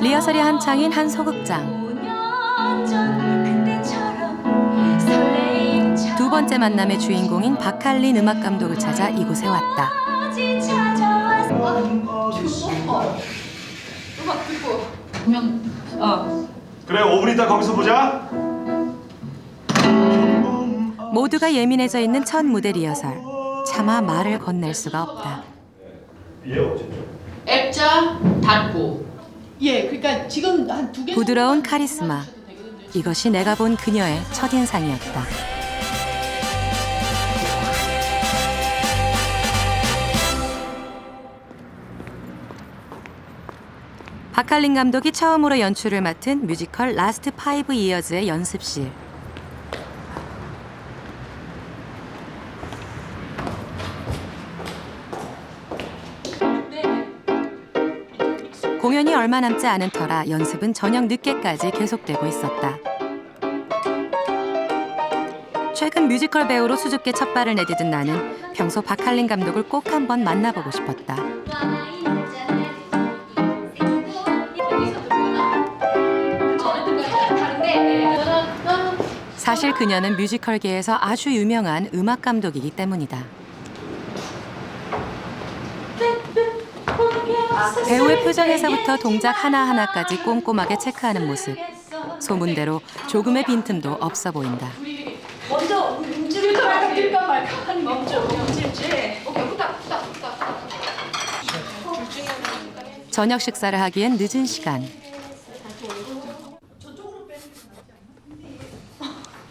리허설이 한창인 한 소극장. 두 번째 만남의 주인공인 박할린 음악 감독을 찾아 이곳에 왔다. 음악 듣고 보면 그래, 5분 있다 거기서 보자. 모두가 예민해져 있는 첫 무대 리허설. 차마 말을 건넬 수가 없다. 얘 어쨌죠? 액자 닫고. 예, 그러니까 지금 한 2개 부드러운 카리스마. 이것이 내가 본 그녀의 첫인상이었다. 박할린 감독이 처음으로 연출을 맡은 뮤지컬 라스트 5 이어즈의 연습실. 공연이 얼마 남지 않은 터라 연습은 저녁 늦게까지 계속되고 있었다. 최근 뮤지컬 배우로 수줍게 첫 발을 내디딘 나는 평소 박할린 감독을 꼭 한번 만나보고 싶었다. 사실 그녀는 뮤지컬계에서 아주 유명한 음악 감독이기 때문이다. 배우의 표정에서부터 동작 하나하나까지 꼼꼼하게 체크하는 모습. 소문대로 조금의 빈틈도 없어 보인다. 먼저 움직일까 말까 하는 멈춰. 오케이, 후딱. 저녁 식사를 하기엔 늦은 시간.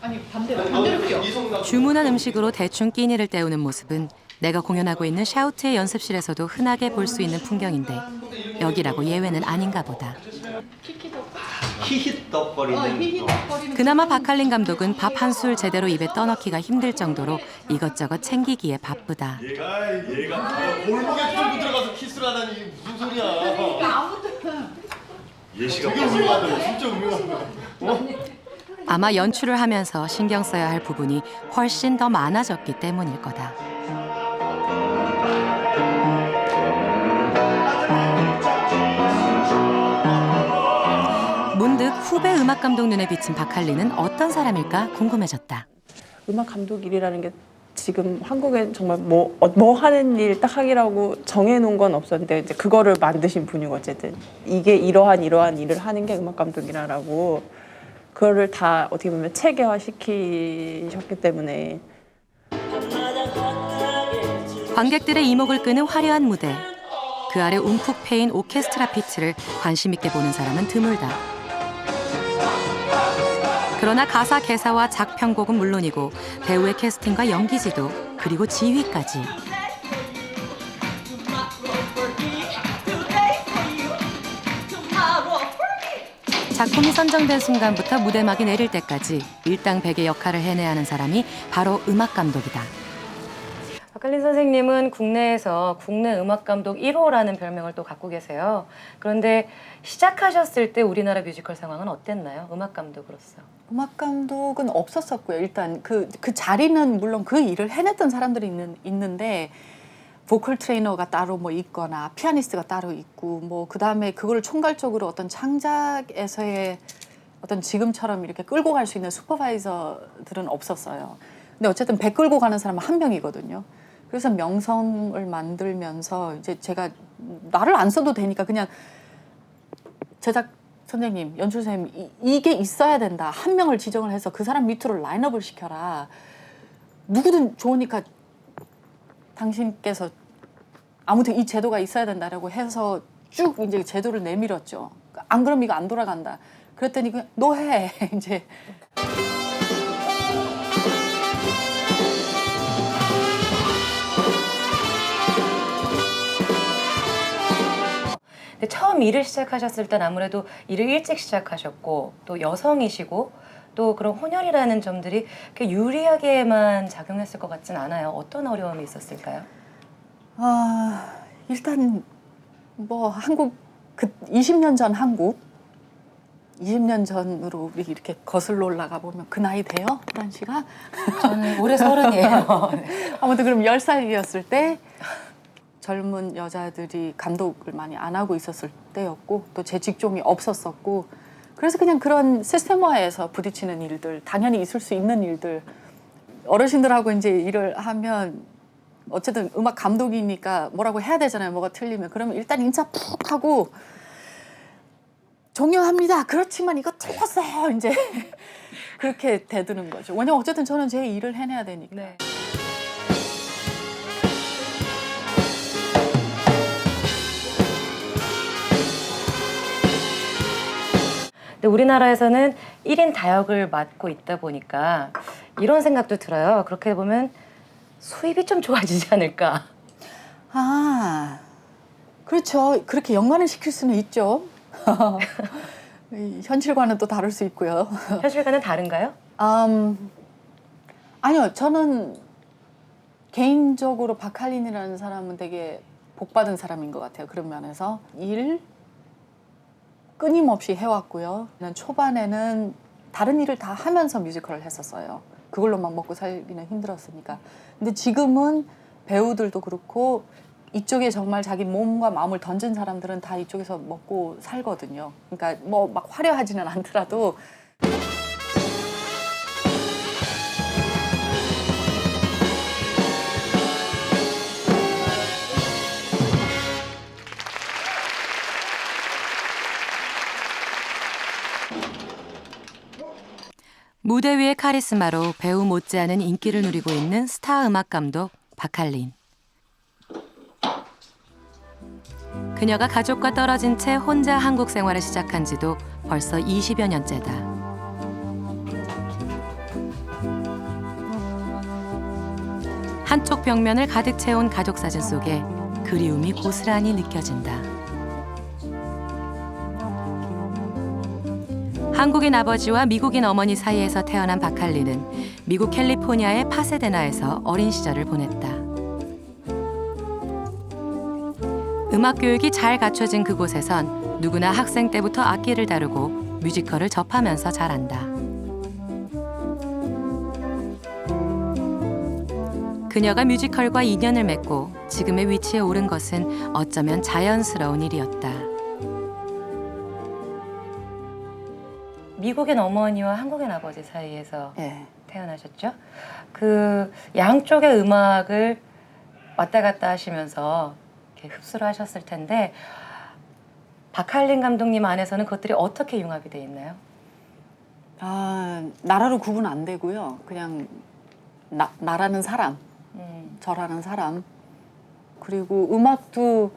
아니 반대로 뛰어. 주문한 음식으로 대충 끼니를 때우는 모습은 내가 공연하고 있는 샤우트의 연습실에서도 흔하게 볼 수 있는 풍경인데 여기라고 예외는 아닌가 보다. 히히떡거리는 그나마 박할린 감독은 밥 한 술 제대로 입에 떠넣기가 힘들 정도로 이것저것 챙기기에 바쁘다. 얘가 골목에 뚫고 들어가서 키스를 하다니 이게 무슨 소리야. 예시가 되게 음흉하다. 진짜 음흉하다. 아마 연출을 하면서 신경 써야 할 부분이 훨씬 더 많아졌기 때문일 거다. 문득 후배 음악 감독 눈에 비친 박할린은 어떤 사람일까 궁금해졌다. 음악 감독 일이라는 게 지금 한국엔 정말 뭐 하는 일 딱 하기라고 정해놓은 건 없었는데 이제 그거를 만드신 분이고 어쨌든 이게 이러한 일을 하는 게 음악 감독이라고 그거를 다 어떻게 보면 체계화 시키셨기 때문에 관객들의 이목을 끄는 화려한 무대. 그 아래 움푹 패인 오케스트라 피트를 관심 있게 보는 사람은 드물다. 그러나 가사 개사와 작편곡은 물론이고 배우의 캐스팅과 연기지도 그리고 지휘까지. 작품이 선정된 순간부터 무대막이 내릴 때까지 일당백의 역할을 해내야 하는 사람이 바로 음악 감독이다. 박할린 선생님은 국내에서 국내 음악 감독 1호라는 별명을 또 갖고 계세요. 그런데 시작하셨을 때 우리나라 뮤지컬 상황은 어땠나요? 음악 감독으로서. 음악 감독은 없었었고요. 일단 그 자리는 물론 그 일을 해냈던 사람들이 있는데 보컬 트레이너가 따로 뭐 있거나 피아니스트가 따로 있고 뭐 그다음에 그거를 총괄적으로 어떤 창작에서의 어떤 지금처럼 이렇게 끌고 갈 수 있는 슈퍼바이저들은 없었어요. 근데 어쨌든 배 끌고 가는 사람은 한 명이거든요. 그래서 명성을 만들면서 이제 제가 나를 안 써도 되니까 그냥 제작 선생님, 연출 선생님 이게 있어야 된다. 한 명을 지정을 해서 그 사람 밑으로 라인업을 시켜라. 누구든 좋으니까 당신께서 아무튼 이 제도가 있어야 된다라고 해서 쭉 이제 제도를 내밀었죠. 안 그러면 이거 안 돌아간다. 그랬더니 너 해. 이제. 근데 처음 일을 시작하셨을 땐 아무래도 일을 일찍 시작하셨고 또 여성이시고 또 그런 혼혈이라는 점들이 그렇게 유리하게만 작용했을 것 같진 않아요. 어떤 어려움이 있었을까요? 일단 뭐 한국 20년 전 한국 20년 전으로 우리 이렇게 거슬러 올라가 보면 그 나이 돼요? 호란 씨가? 저는 올해 30이에요. 아무튼 그럼 10살이었을 때 젊은 여자들이 감독을 많이 안 하고 있었을 때였고 또 제 직종이 없었었고 그래서 그냥 그런 시스템화에서 부딪히는 일들, 당연히 있을 수 있는 일들, 어르신들하고 이제 일을 하면 어쨌든 음악 감독이니까 뭐라고 해야 되잖아요. 뭐가 틀리면. 그러면 일단 인사 푹 하고 존경합니다. 그렇지만 이거 틀렸어요. 이제 그렇게 되드는 거죠. 왜냐면 어쨌든 저는 제 일을 해내야 되니까. 네. 근데 우리나라에서는 1인 다역을 맡고 있다 보니까 이런 생각도 들어요. 그렇게 보면 수입이 좀 좋아지지 않을까. 아, 그렇죠. 그렇게 연관을 시킬 수는 있죠. 이 현실과는 또 다를 수 있고요. 현실과는 다른가요? 아니요. 저는 개인적으로 박할린이라는 사람은 되게 복받은 사람인 것 같아요. 그런 면에서 일 끊임없이 해왔고요. 난 초반에는 다른 일을 다 하면서 뮤지컬을 했었어요. 그걸로만 먹고 살기는 힘들었으니까. 근데 지금은 배우들도 그렇고 이쪽에 정말 자기 몸과 마음을 던진 사람들은 다 이쪽에서 먹고 살거든요. 그러니까 뭐 막 화려하지는 않더라도 무대 위의 카리스마로 배우 못지않은 인기를 누리고 있는 스타 음악 감독 박할린. 그녀가 가족과 떨어진 채 혼자 한국 생활을 시작한 지도 벌써 20여 년째다. 한쪽 벽면을 가득 채운 가족 사진 속에 그리움이 고스란히 느껴진다. 한국인 아버지와 미국인 어머니 사이에서 태어난 박할린은 미국 캘리포니아의 파세데나에서 어린 시절을 보냈다. 음악 교육이 잘 갖춰진 그곳에선 누구나 학생 때부터 악기를 다루고 뮤지컬을 접하면서 자란다. 그녀가 뮤지컬과 인연을 맺고 지금의 위치에 오른 것은 어쩌면 자연스러운 일이었다. 미국인 어머니와 한국인 아버지 사이에서 예. 태어나셨죠? 그 양쪽의 음악을 왔다 갔다 하시면서 이렇게 흡수를 하셨을 텐데 박할린 감독님 안에서는 그것들이 어떻게 융합이 돼 있나요? 나라로 구분 안 되고요. 그냥 나라는 사람, 저라는 사람. 그리고 음악도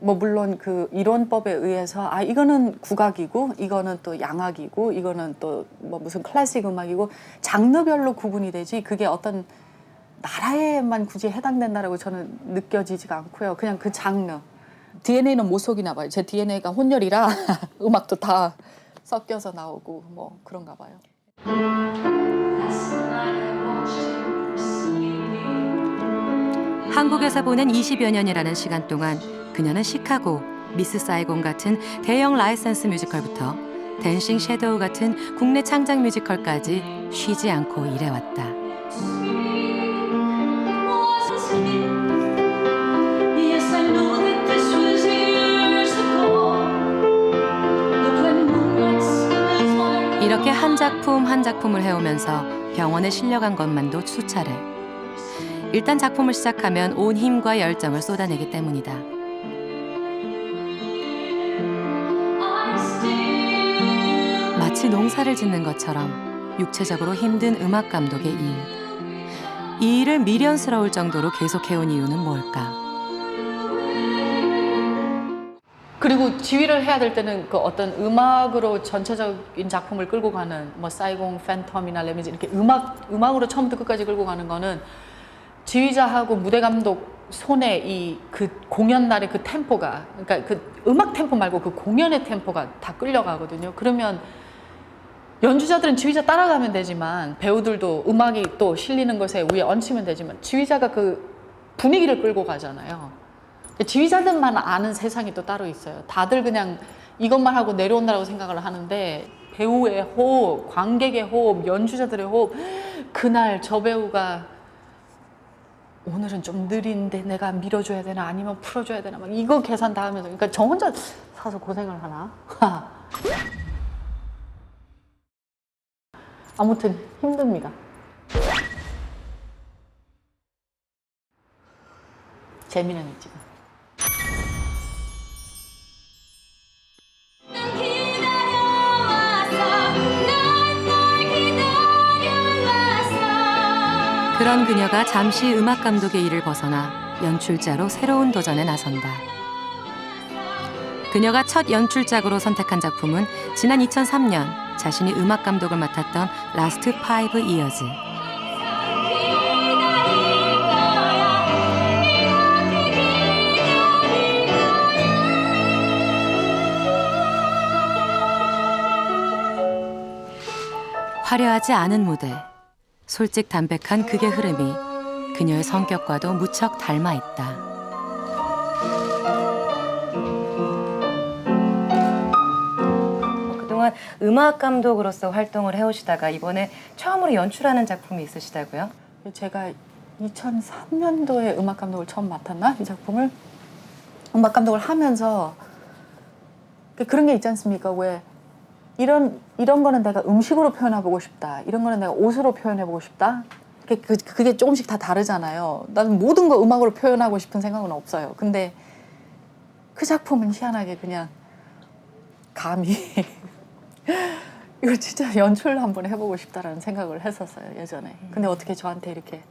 뭐 물론 그 이론법에 의해서 이거는 국악이고 이거는 또 양악이고 이거는 또 뭐 무슨 클래식 음악이고 장르별로 구분이 되지 그게 어떤 나라에만 굳이 해당된다라고 저는 느껴지지가 않고요. 그냥 그 장르. DNA는 못 속이나 봐요. 제 DNA가 혼혈이라 음악도 다 섞여서 나오고 뭐 그런가 봐요. 한국에서 보낸 20여 년이라는 시간 동안 그녀는 시카고, 미스 사이곤 같은 대형 라이센스 뮤지컬부터 댄싱 섀도우 같은 국내 창작 뮤지컬까지 쉬지 않고 일해왔다. 이렇게 한 작품 한 작품을 해오면서 병원에 실려간 것만도 수차례. 일단 작품을 시작하면 온 힘과 열정을 쏟아내기 때문이다. 마치 농사를 짓는 것처럼 육체적으로 힘든 음악 감독의 일. 이 일을 미련스러울 정도로 계속해온 이유는 뭘까? 그리고 지휘를 해야 될 때는 그 어떤 음악으로 전체적인 작품을 끌고 가는 뭐 사이공, 팬텀이나 레미즈 이렇게 음악으로 처음부터 끝까지 끌고 가는 거는 지휘자하고 무대 감독 손에 이 그 공연 날의 그 템포가 그러니까 그 음악 템포 말고 그 공연의 템포가 다 끌려가거든요. 그러면 연주자들은 지휘자 따라가면 되지만 배우들도 음악이 또 실리는 것에 위에 얹히면 되지만 지휘자가 그 분위기를 끌고 가잖아요. 지휘자들만 아는 세상이 또 따로 있어요. 다들 그냥 이것만 하고 내려온다고 생각을 하는데 배우의 호흡, 관객의 호흡, 연주자들의 호흡 그날 저 배우가 오늘은 좀 느린데 내가 밀어줘야 되나 아니면 풀어줘야 되나 막 이거 계산 다 하면서 그러니까 저 혼자 사서 고생을 하나? 아무튼 힘듭니다. 재미는 있지만. 그런 그녀가 잠시 음악 감독의 일을 벗어나 연출자로 새로운 도전에 나선다. 그녀가 첫 연출작으로 선택한 작품은 지난 2003년 자신이 음악 감독을 맡았던 라스트 5 이어즈. 화려하지 않은 무대, 솔직 담백한 극의 흐름이 그녀의 성격과도 무척 닮아 있다. 그동안 음악 감독으로서 활동을 해오시다가 이번에 처음으로 연출하는 작품이 있으시다고요? 제가 2003년도에 음악 감독을 처음 맡았나? 이 작품을 음악 감독을 하면서 그런 게 있지 않습니까? 왜 이런 거는 내가 음식으로 표현해보고 싶다. 이런 거는 내가 옷으로 표현해보고 싶다. 그게 조금씩 다 다르잖아요. 나는 모든 거 음악으로 표현하고 싶은 생각은 없어요. 근데 그 작품은 희한하게 그냥 감히 이거 진짜 연출 한번 해보고 싶다라는 생각을 했었어요, 예전에. 근데 어떻게 저한테 이렇게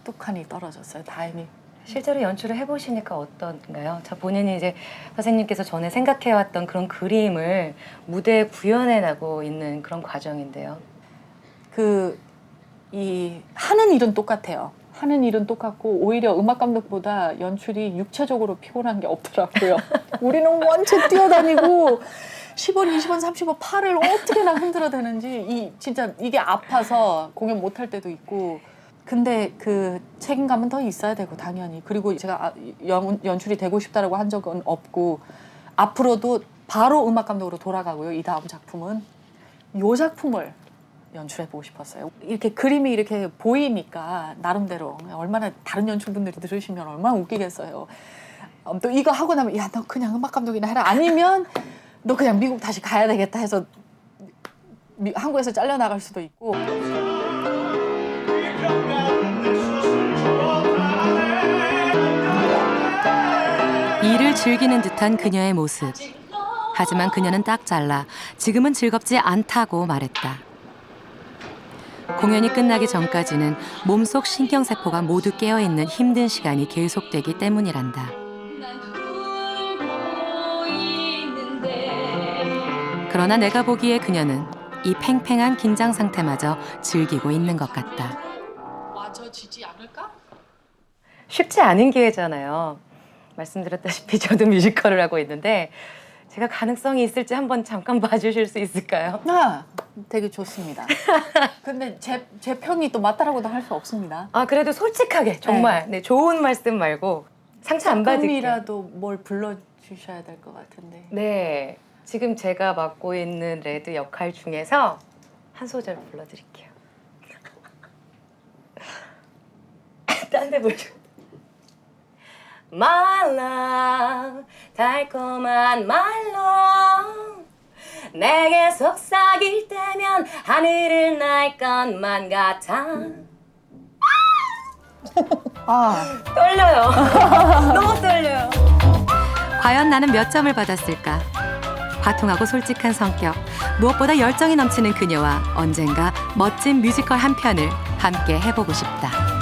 뚝하니 떨어졌어요, 다행히. 실제로 연출을 해보시니까 어떤가요? 저 본인이 이제 선생님께서 전에 생각해왔던 그런 그림을 무대에 구현해나고 있는 그런 과정인데요. 이 하는 일은 똑같아요. 하는 일은 똑같고 오히려 음악 감독보다 연출이 육체적으로 피곤한 게 없더라고요. 우리는 원체 뛰어다니고 10원, 20원, 30원 팔을 어떻게나 흔들어대는지 진짜 이게 아파서 공연 못할 때도 있고. 근데 그 책임감은 더 있어야 되고 당연히. 그리고 제가 연출이 되고 싶다라고 한 적은 없고 앞으로도 바로 음악 감독으로 돌아가고요. 이 다음 작품은 이 작품을 연출해보고 싶었어요. 이렇게 그림이 이렇게 보이니까 나름대로 얼마나 다른 연출분들이 들으시면 얼마나 웃기겠어요. 또 이거 하고 나면 야, 너 그냥 음악 감독이나 해라. 아니면 너 그냥 미국 다시 가야 되겠다 해서 한국에서 잘려나갈 수도 있고. 일을 즐기는 듯한 그녀의 모습. 하지만 그녀는 딱 잘라 지금은 즐겁지 않다고 말했다. 공연이 끝나기 전까지는 몸속 신경세포가 모두 깨어있는 힘든 시간이 계속되기 때문이란다. 그러나 내가 보기에 그녀는 이 팽팽한 긴장 상태마저 즐기고 있는 것 같다. 맞아지지 않을까? 쉽지 않은 기회잖아요. 말씀드렸다시피 저도 뮤지컬을 하고 있는데 제가 가능성이 있을지 한번 잠깐 봐주실 수 있을까요? 되게 좋습니다. 근데 제 평이 또 맞다라고도 할 수 없습니다. 아 그래도 솔직하게 정말 네, 좋은 말씀 말고 상처 안 받을게요. 조금이라도 뭘 불러주셔야 될 것 같은데. 네, 지금 제가 맡고 있는 레드 역할 중에서 한 소절 불러드릴게요. 딴 데 보죠. My love, 달콤한 말로 내게 속삭일 때면 하늘을 날 것만 같아. 떨려요. 너무 떨려요. 과연 나는 몇 점을 받았을까? 화통하고 솔직한 성격, 무엇보다 열정이 넘치는 그녀와 언젠가 멋진 뮤지컬 한 편을 함께 해보고 싶다.